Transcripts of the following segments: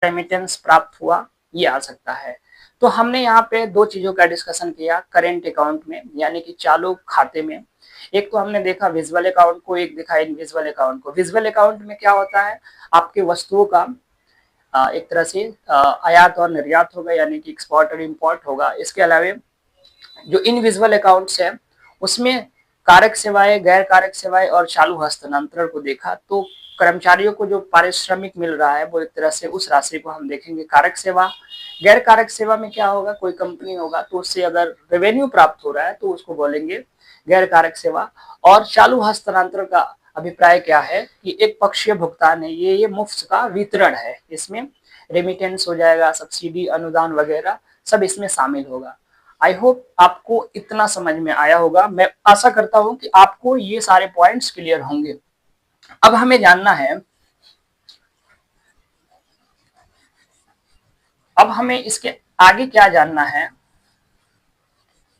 Remittance प्राप्त हुआ, ये आ सकता है। तो हमने यहाँ पे दो चीजों का डिस्कशन किया करेंट अकाउंट में, यानी कि चालू खाते में। एक तो हमने देखा विजुअल अकाउंट को, एक देखा इनविजुअल अकाउंट को। विजुअल अकाउंट में क्या होता है, आपके वस्तुओं का एक तरह से आयात और निर्यात होगा, यानी कि एक्सपोर्ट और इम्पोर्ट होगा। इसके अलावा जो इनविजुअल अकाउंट्स है उसमें कारक सेवाएं, गैर कारक सेवाएं और चालू हस्तांतरण को देखा। तो कर्मचारियों को जो पारिश्रमिक मिल रहा है वो एक तरह से उस राशि को हम देखेंगे कारक सेवा। गैर कारक सेवा में क्या होगा, कोई कंपनी होगा तो उससे अगर रेवेन्यू प्राप्त हो रहा है तो उसको बोलेंगे गैर कारक सेवा। और चालू हस्तांतरण का अभिप्राय क्या है कि एक पक्षीय भुगतान है, ये मुफ्त का वितरण है। इसमें रेमिटेंस हो जाएगा, सब्सिडी, अनुदान वगैरह सब इसमें शामिल होगा। आई होप आपको इतना समझ में आया होगा। मैं आशा करता हूं कि आपको ये सारे पॉइंट्स क्लियर होंगे। अब हमें जानना है, अब हमें इसके आगे क्या जानना है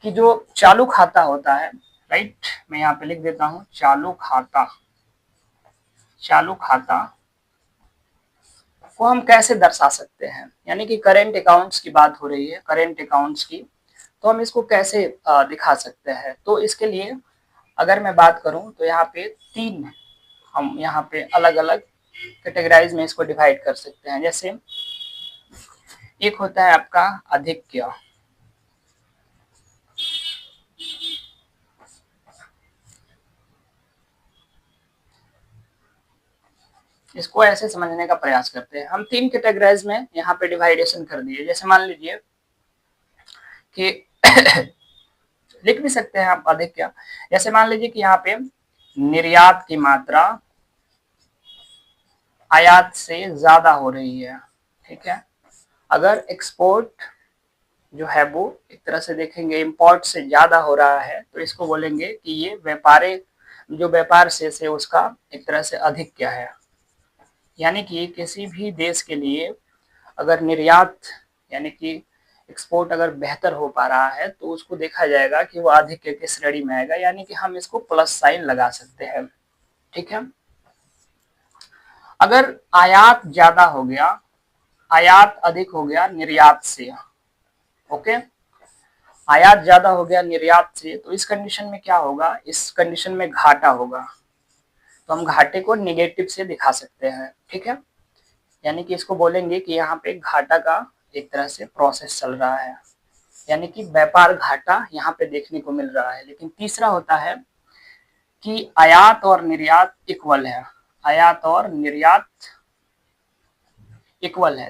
कि जो चालू खाता होता है, राइट, मैं यहाँ पे लिख देता हूं चालू खाता। चालू खाता को हम कैसे दर्शा सकते हैं, यानी कि करेंट अकाउंट्स की बात हो रही है, करेंट अकाउंट्स की, तो हम इसको कैसे दिखा सकते हैं। तो इसके लिए अगर मैं बात करूं तो यहाँ पे तीन हम यहाँ पे अलग अलग कैटेगराइज में इसको डिवाइड कर सकते हैं। जैसे एक होता है आपका अधिक्य, इसको ऐसे समझने का प्रयास करते हैं। हम तीन कैटेगराइज में यहाँ पे डिवाइडेशन कर दिए। जैसे मान लीजिए कि लिख भी सकते हैं आप अधिक्य। जैसे मान लीजिए कि यहाँ पे निर्यात की मात्रा आयात से ज्यादा हो रही है, ठीक है। अगर एक्सपोर्ट जो है वो एक तरह से देखेंगे इंपोर्ट से ज्यादा हो रहा है तो इसको बोलेंगे कि ये व्यापारिक जो व्यापार शेष है उसका एक तरह से अधिक क्या है। यानी कि किसी भी देश के लिए अगर निर्यात यानी कि एक्सपोर्ट अगर बेहतर हो पा रहा है तो उसको देखा जाएगा कि वो अधिक की श्रेणी में आएगा, यानी कि हम इसको प्लस साइन लगा सकते हैं, ठीक है। अगर आयात ज्यादा हो गया, आयात अधिक हो गया निर्यात से, ओके, आयात ज्यादा हो गया निर्यात से, तो इस कंडीशन में क्या होगा, इस कंडीशन में घाटा होगा। तो हम घाटे को निगेटिव से दिखा सकते हैं, ठीक है। यानी कि इसको बोलेंगे कि यहाँ पे घाटा का एक तरह से प्रोसेस चल रहा है, यानी कि व्यापार घाटा यहाँ पे देखने को मिल रहा है। लेकिन तीसरा होता है कि आयात और निर्यात इक्वल है, आयात और निर्यात इक्वल है,